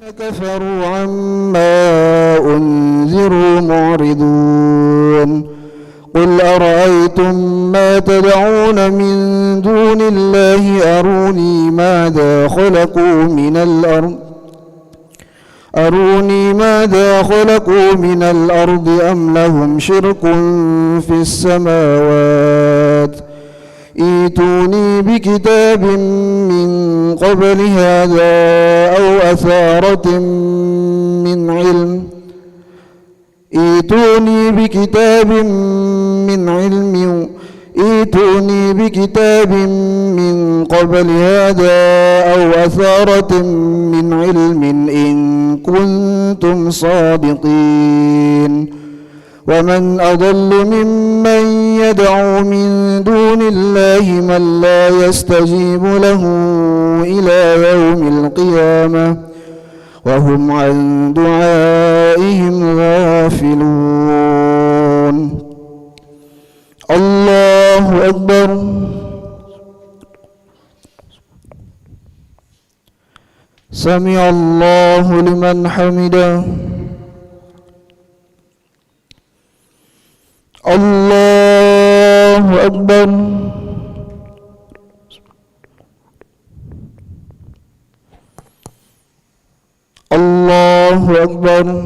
كفروا عما أنذروا معرضون قل أرأيتم ما تدعون من دون الله أروني ماذا خلقوا من الأرض أم لهم شرك في السماوات ائتوني بكتاب من قبل هذا أو أثارة من علم ائتوني بكتاب من قبل هذا أو أثارة من علم إن كنتم صادقين ومن أضل ممن يدعو من دون الله من لا يستجيب له إلى يوم القيامة وهم عن دعائهم غافلون. الله أكبر. سمع الله لمن حمده. الله أكبر. الله أكبر.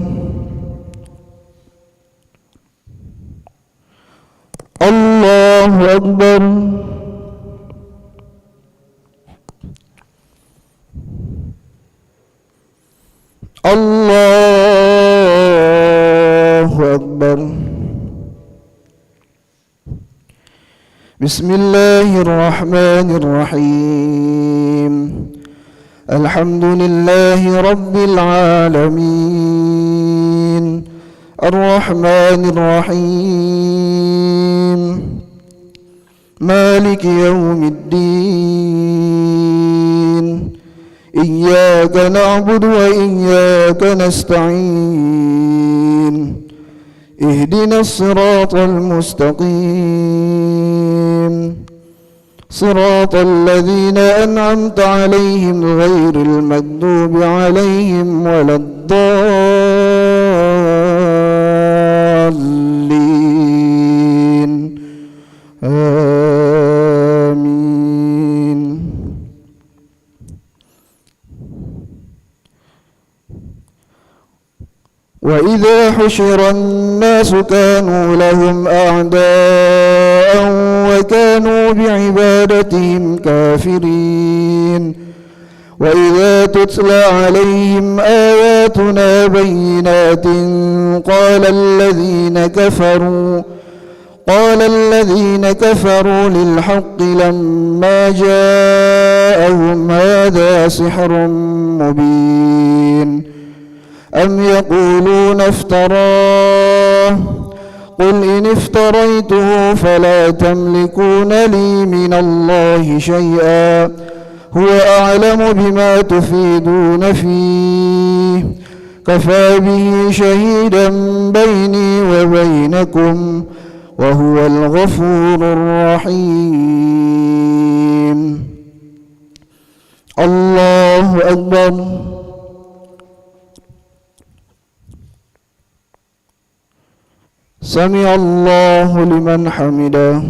الله أكبر. الله أكبر. بسم الله الرحمن الرحيم. الحمد لله رب العالمين الرحمن الرحيم مالك يوم الدين إياك نعبد وإياك نستعين اهدنا الصراط المستقيم صراط الذين أنعمت عليهم غير المغضوب عليهم ولا الضالين آمين. وإذا حشر الناس كانوا لهم أعداء وكانوا بعبادتهم كافرين وإذا تتلى عليهم آياتنا بينات قال الذين كفروا للحق لما جاءهم هذا سحر مبين أم يقولون افتراه قل إن افتريته فلا تملكون لي من الله شيئا هو أعلم بما تفيدون فيه كفى به شهيدا بيني وبينكم وهو الغفور الرحيم. الله أكبر. سمع الله لمن حمده.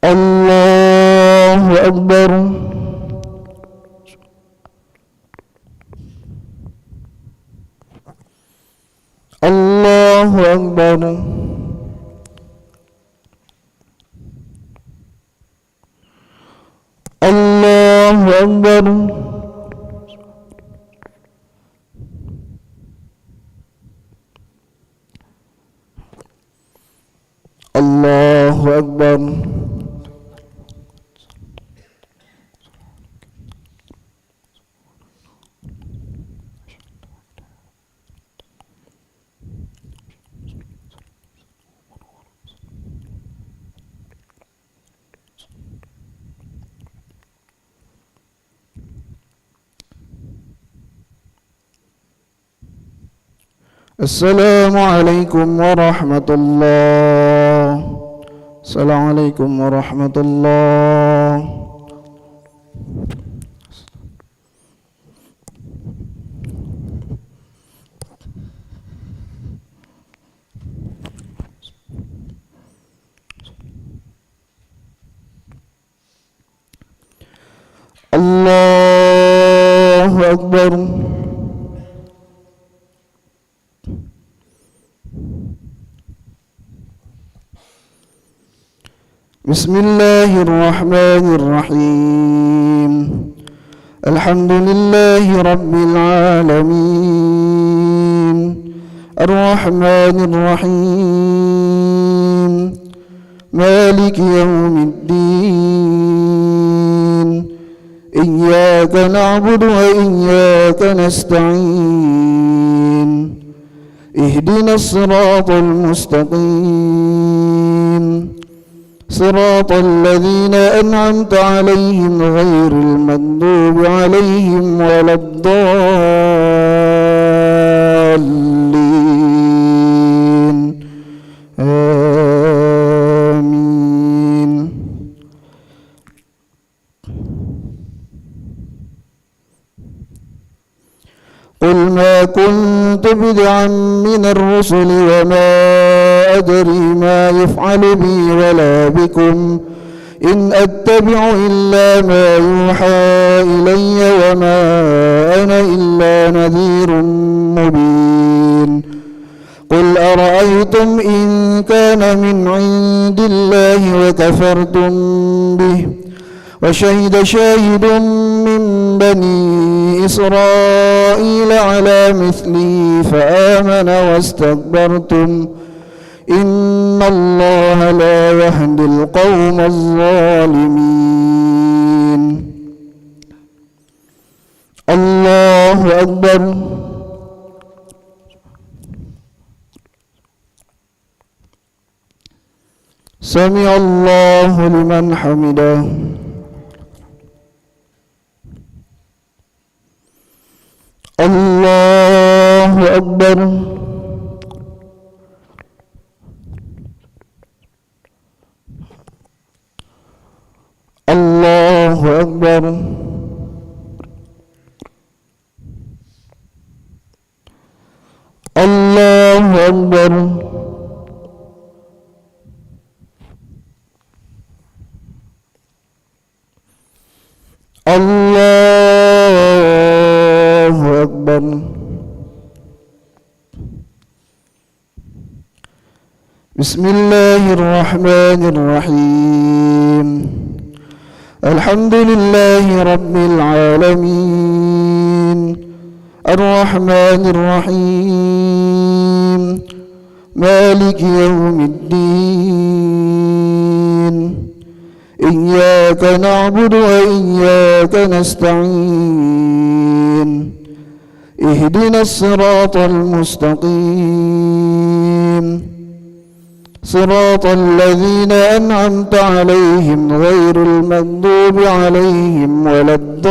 الله أكبر. الله أكبر. الله أكبر. الله أكبر. السلام عليكم ورحمة الله. السلام عليكم ورحمة الله. أكبر. بسم الله الرحمن الرحيم. الحمد لله رب العالمين الرحمن الرحيم مالك يوم الدين إياك نعبد وإياك نستعين اهدنا الصراط المستقيم صراط الذين أنعمت عليهم غير المغضوب عليهم ولا الضالين آمين. قل ما كنت بدعا من الرسل وما أدري ما يفعل بي ولا بكم إن أتبع إلا ما يوحى إلي وما أنا إلا نذير مبين. قل أرأيتم إن كان من عند الله وكفرتم به وشهد شاهد من بني إسرائيل على مثلي فآمن واستكبرتم إن الله لا يهدي القوم الظالمين. الله أكبر. سمع الله لمن حمده. الله أكبر. الله أكبر. الله أكبر. الله أكبر. بسم الله الرحمن الرحيم. الحمد لله رب العالمين الرحمن الرحيم مالك يوم الدين إياك نعبد وإياك نستعين اهدنا الصراط المستقيم صراط الذين أنعمت عليهم غير المغضوب عليهم ولا الضالين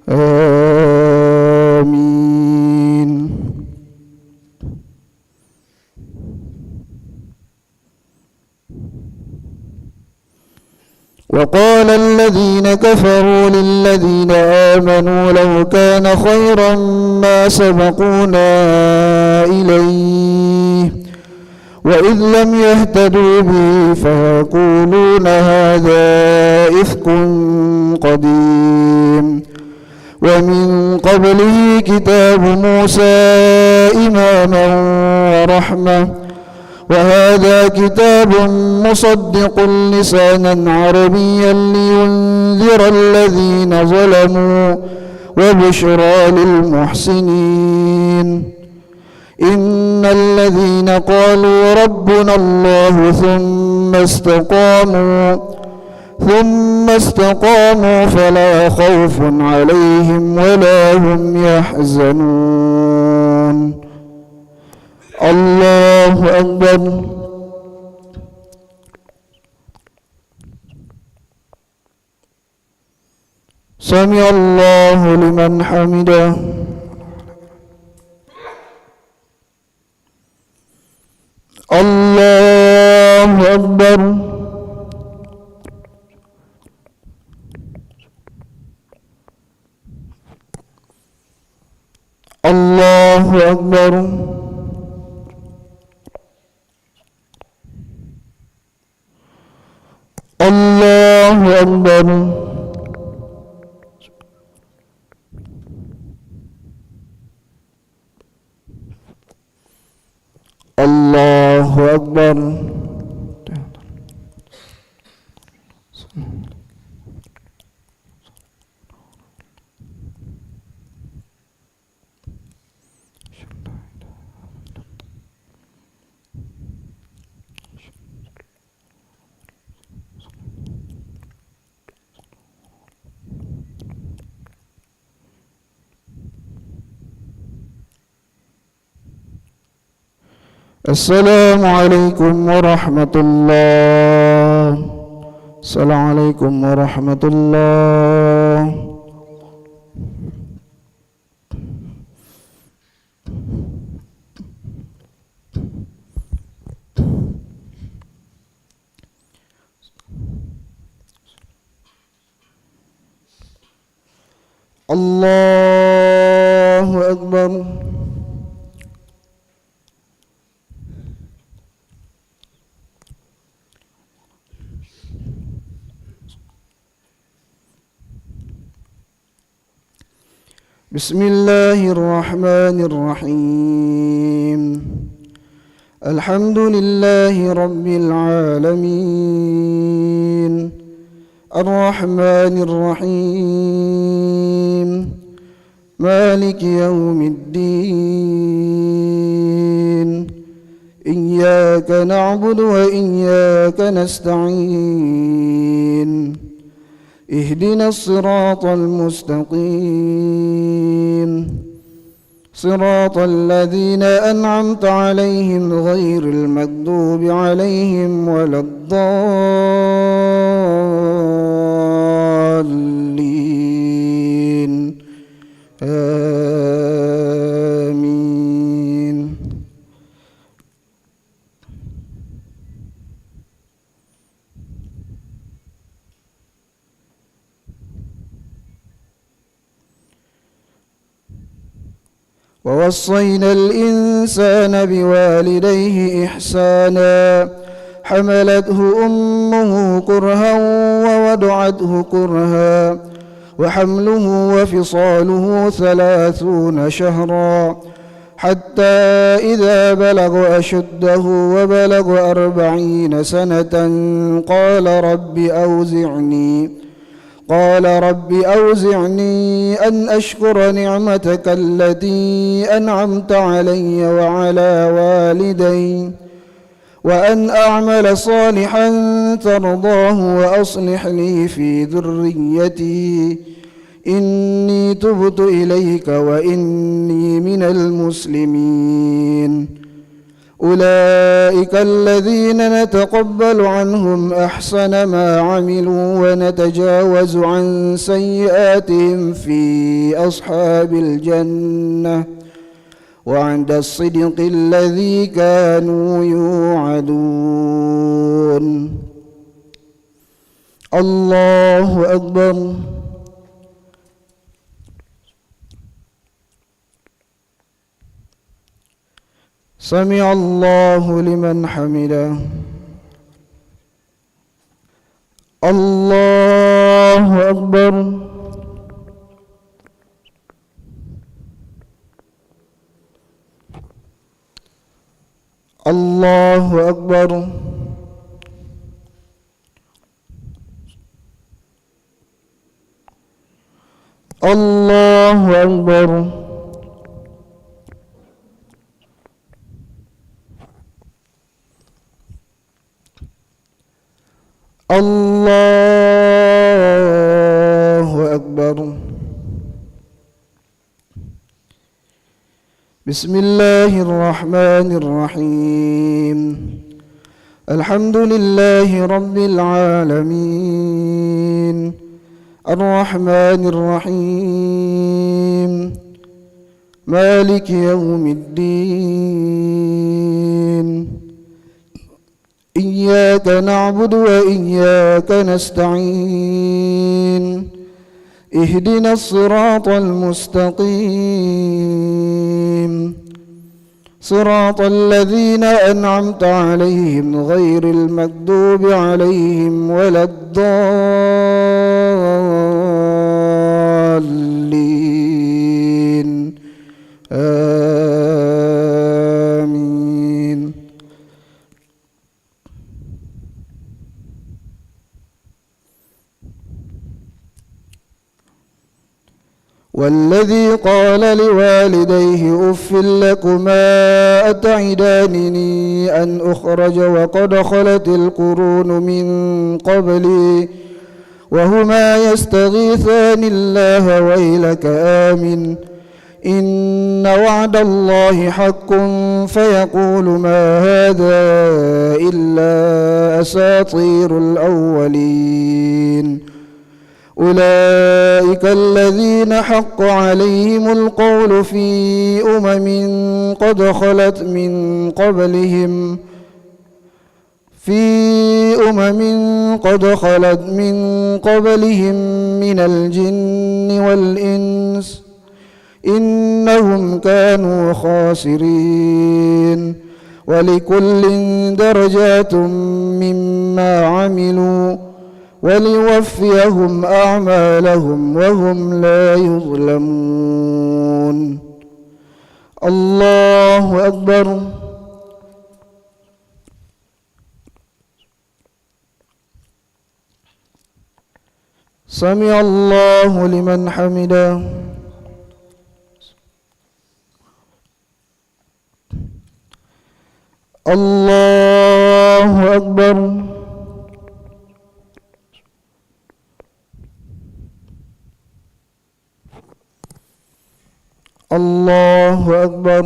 آمين. وقال الذين كفروا للذين آمنوا لو كان خيرا ما سبقونا إليه وإذ لم يهتدوا به فيقولون هذا إفك قديم ومن قبله كتاب موسى إماما ورحمة وهذا كتاب مصدق لسانا عربيا لينذر الذين ظلموا وبشرى للمحسنين. إن الذين قالوا ربنا الله ثم استقاموا فلا خوف عليهم ولا هم يحزنون. الله أكبر. سمع الله لمن حمده. الله أكبر. الله أكبر. الله أكبر. الله أكبر. السلام عليكم ورحمة الله. السلام عليكم ورحمة الله. الله أكبر. بسم الله الرحمن الرحيم. الحمد لله رب العالمين الرحمن الرحيم مالك يوم الدين إياك نعبد وإياك نستعين اهدنا الصراط المستقيم صراط الذين أنعمت عليهم غير المغضوب عليهم ولا الضالين آمين. ووصينا الإنسان بوالديه إحسانا حملته أمه كرها ووضعته كرها وحمله وفصاله 30 شهرا حتى إذا بلغ أشده وبلغ 40 سنة قال رب أوزعني أن أشكر نعمتك التي أنعمت علي وعلى والدي وأن أعمل صالحا ترضاه وأصلح لي في ذريتي إني تبت إليك وإني من المسلمين. أولئك الذين نتقبل عنهم أحسن ما عملوا ونتجاوز عن سيئاتهم في أصحاب الجنة وعند الصدق الذي كانوا يوعدون. الله أكبر. سمع الله لمن حمده. الله أكبر. الله أكبر. الله أكبر. الله أكبر. بسم الله الرحمن الرحيم. الحمد لله رب العالمين الرحمن الرحيم مالك يوم الدين إياك نعبد وإياك نستعين اهدنا الصراط المستقيم صراط الذين أنعمت عليهم غير المغضوب عليهم ولا الضالين آمين. والذي قال لوالديه أف لكما أتعدانني أن أخرج وقد خلت القرون من قبلي وهما يستغيثان الله ويلك آمن إن وعد الله حق فيقول ما هذا إلا أساطير الأولين. أولئك الذين حق عليهم قد خلت من قبلهم من الجن والإنس إنهم كانوا خاسرين. ولكل درجات مما عملوا وليوفيهم أعمالهم وهم لا يظلمون. الله أكبر. سمع الله لمن حمده. الله أكبر. الله أكبر.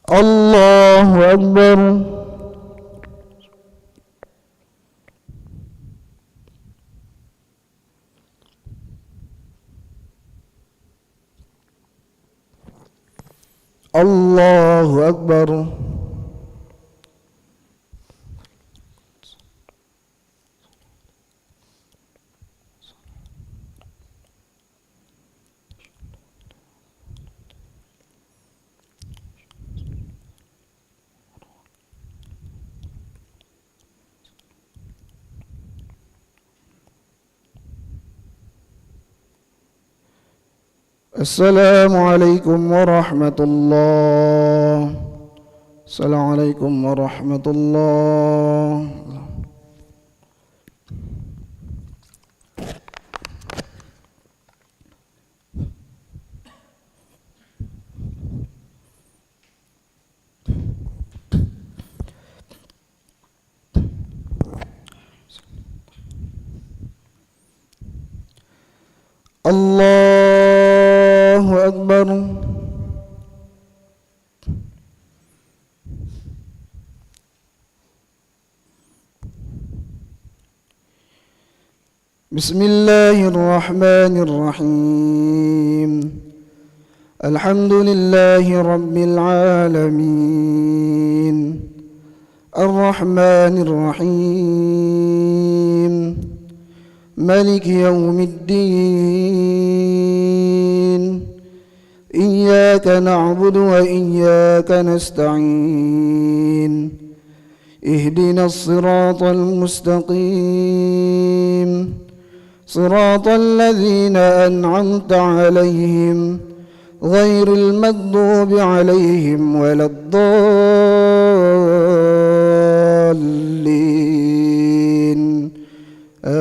الله أكبر. الله أكبر. السلام عليكم ورحمة الله. السلام عليكم ورحمة الله. الله أكبر. بسم الله الرحمن الرحيم. الحمد لله رب العالمين الرحمن الرحيم مالك يوم الدين إياك نعبد وإياك نستعين اهدنا الصراط المستقيم صراط الذين أنعمت عليهم غير المغضوب عليهم ولا الضالين آمين.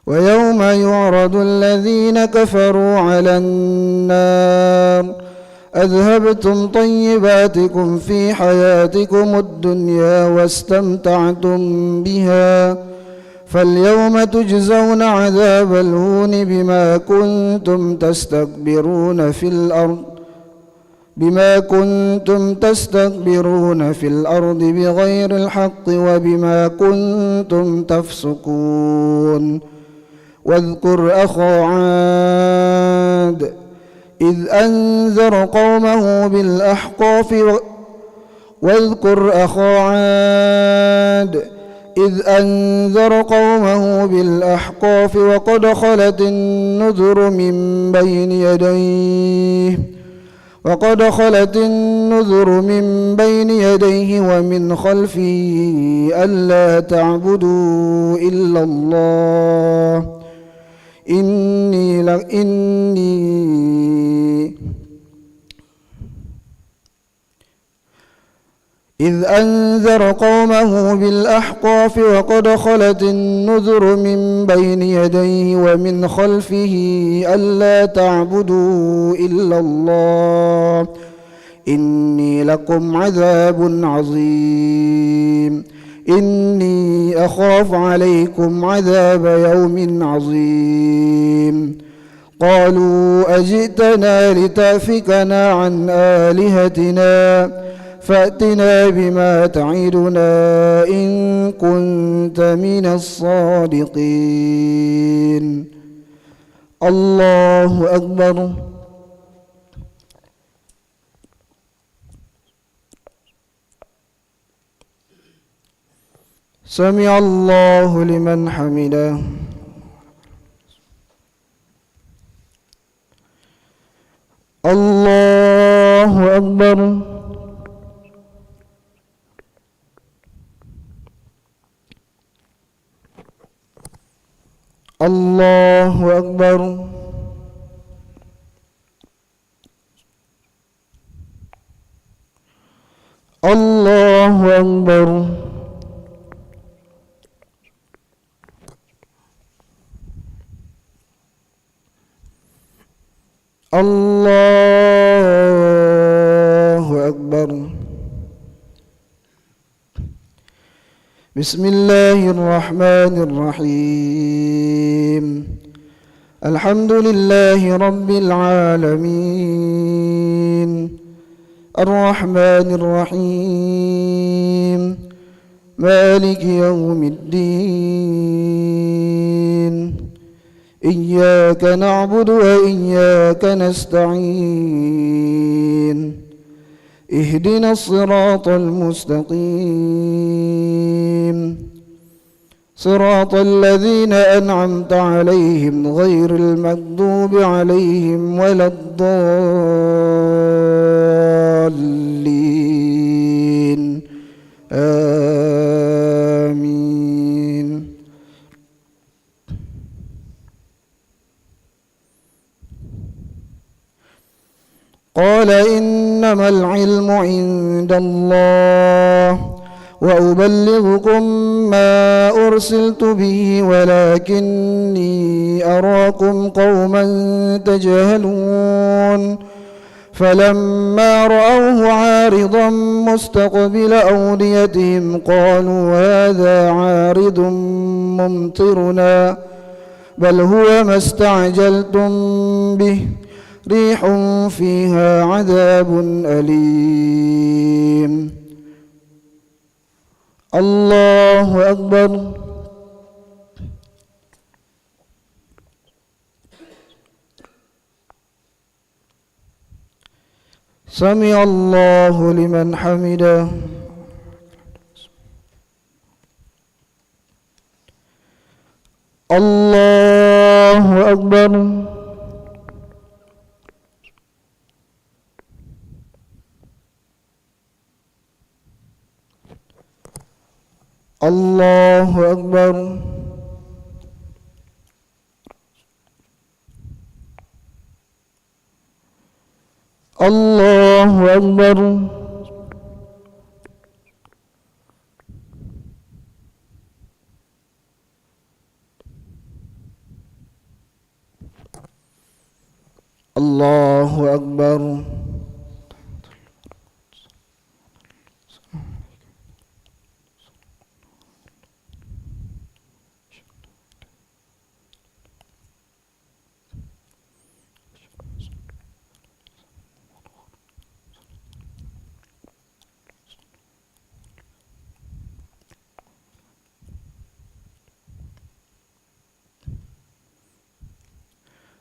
ويوم يعرض الذين كفروا على النار أذهبتم طيباتكم في حياتكم الدنيا واستمتعتم بها فاليوم تجزون عذاب الهون بما كنتم تستكبرون في الأرض بغير الحق وبما كنتم تفسقون. واذكر أخا عاد إذ أنذر قومه بالأحقاف واذكر أخا عاد إذ أنذر قومه بالأحقاف وقد خلت النذر من بين يديه ومن خلفه ألا تعبدوا إلا الله إذ أنذر قومه بالأحقاف وقد خلت النذر من بين يديه ومن خلفه ألا تعبدوا إلا الله إني لكم عذاب عظيم إني أخاف عليكم عذاب يوم عظيم قالوا أجئتنا لتأفكنا عن آلهتنا فأتنا بما تعدنا إن كنت من الصادقين. الله أكبر. سمع الله لمن حمده. الله أكبر. الله أكبر. الله أكبر. الله أكبر. بسم الله الرحمن الرحيم الحمد لله رب العالمين الرحمن الرحيم مالك يوم الدين إياك نعبد وإياك نستعين اهدنا الصراط المستقيم صراط الذين أنعمت عليهم غير المغضوب عليهم ولا الضالين آمين. قال إنما العلم عند الله وأبلغكم ما أرسلت به ولكني أراكم قوما تجهلون فلما رأوه عارضا مستقبل أوديتهم قالوا هذا عارض ممطرنا بل هو ما استعجلتم به ريح فيها عذاب أليم. الله أكبر. سمع الله لمن حمده. الله أكبر. الله أكبر. الله أكبر. الله أكبر.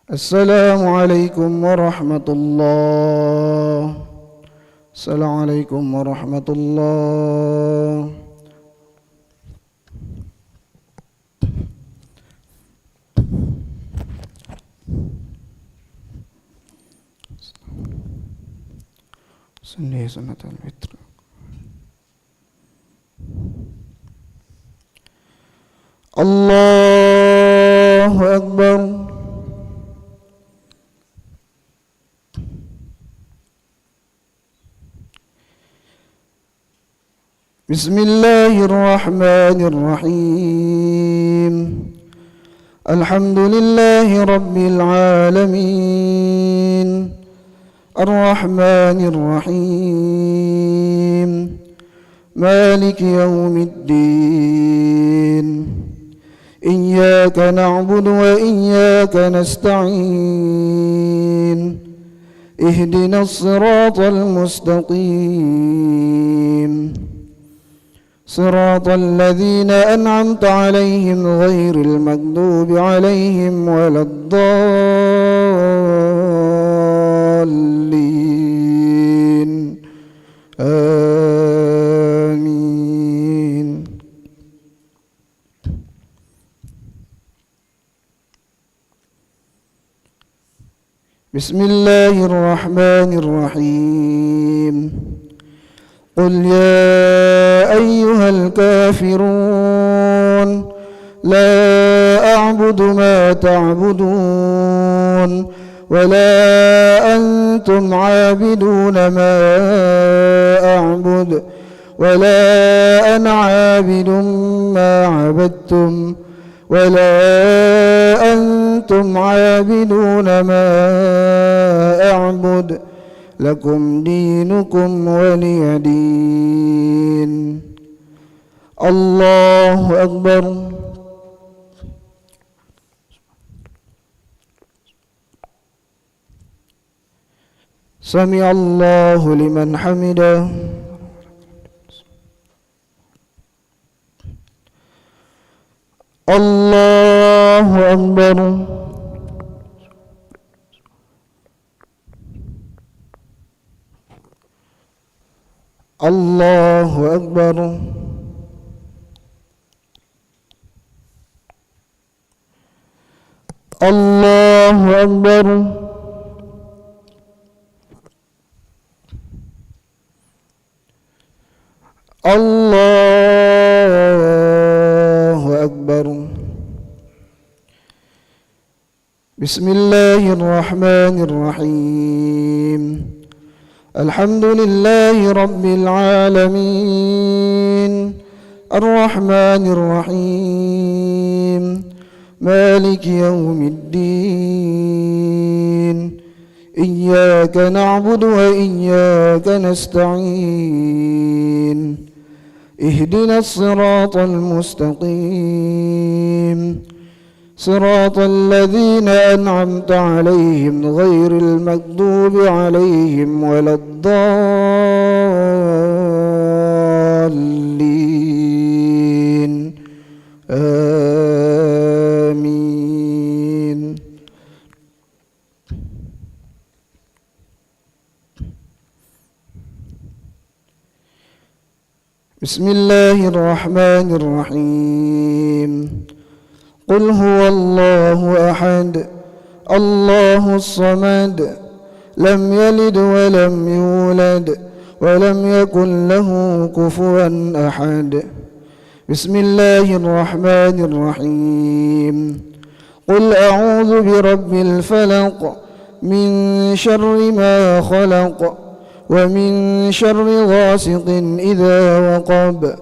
السلام عليكم ورحمة الله. السلام عليكم ورحمة الله. سنة سنة الوتر. الله أكبر. بسم الله الرحمن الرحيم. الحمد لله رب العالمين الرحمن الرحيم مالك يوم الدين إياك نعبد وإياك نستعين اهدنا الصراط المستقيم صراط الذين أنعمت عليهم غير المغضوب عليهم ولا الضالين آمين. بسم الله الرحمن الرحيم. قل يا أيها الكافرون لا أعبد ما تعبدون ولا أنتم عابدون ما أعبد ولا أنا عابد ما عبدتم ولا أنتم عابدون ما أعبد لكم دينكم ولي دين. الله أكبر. سمع الله لمن حمده. الله أكبر. الله أكبر. الله أكبر. الله أكبر. بسم الله الرحمن الرحيم. الحمد لله رب العالمين الرحمن الرحيم مالك يوم الدين إياك نعبد وإياك نستعين اهدنا الصراط المستقيم صراط الذين أنعمت عليهم غير المغضوب عليهم ولا الضالين آمين. بسم الله الرحمن الرحيم. قل هو الله أحد الله الصمد لم يلد ولم يولد ولم يكن له كفوا أحد. بسم الله الرحمن الرحيم. قل أعوذ برب الفلق من شر ما خلق ومن شر غاسق إذا وقب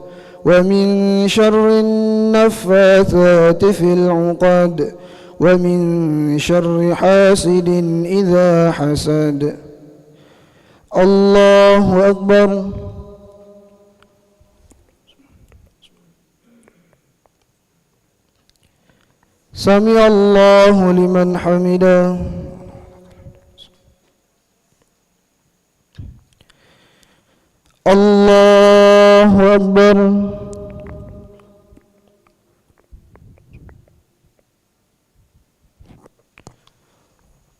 ومن شر النفاثات في العقد ومن شر حاسد إذا حسد. الله أكبر. سمع الله لمن حمده. الله أكبر.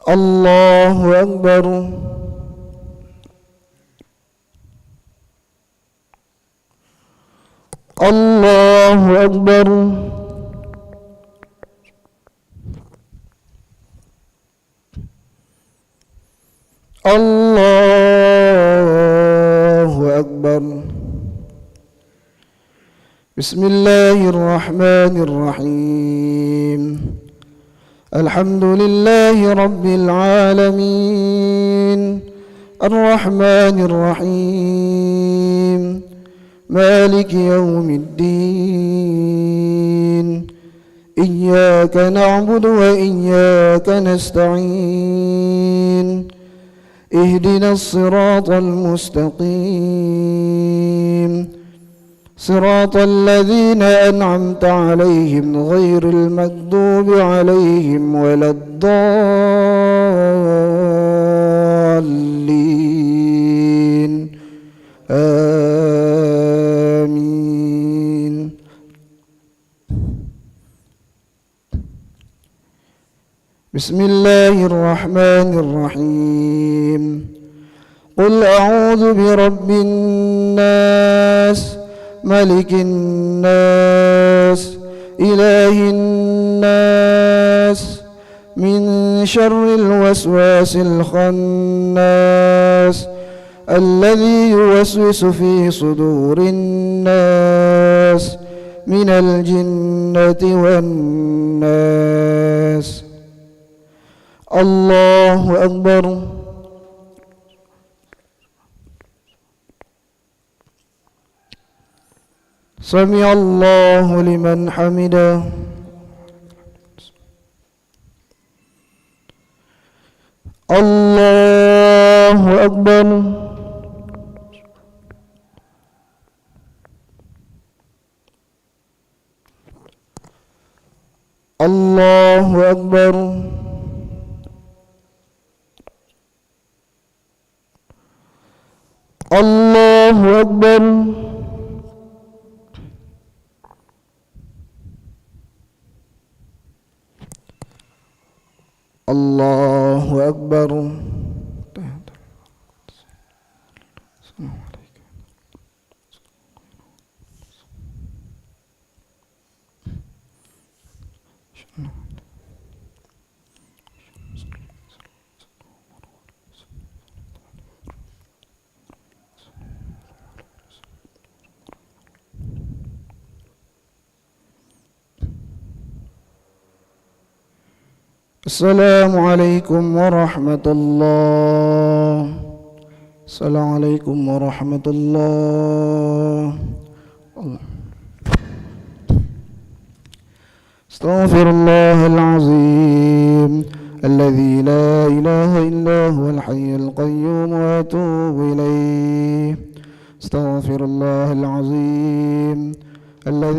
الله أكبر. الله أكبر. الله أكبر. بسم الله الرحمن الرحيم. الحمد لله رب العالمين الرحمن الرحيم مالك يوم الدين إياك نعبد وإياك نستعين اهدنا الصراط المستقيم صراط الذين أنعمت عليهم غير المغضوب عليهم ولا الضالين آمين. بسم الله الرحمن الرحيم. قل أعوذ برب الناس ملك الناس إله الناس من شر الوسواس الخناس الذي يوسوس في صدور الناس من الجنة والناس. الله أكبر. سمع الله لمن حمده. الله أكبر. الله أكبر. الله أكبر. الله أكبر. السلام عليكم ورحمة الله. السلام عليكم ورحمة الله. استغفر الله العظيم الذي لا إله إلا هو الحي القيوم وأتوب إليه. استغفر الله العظيم الذي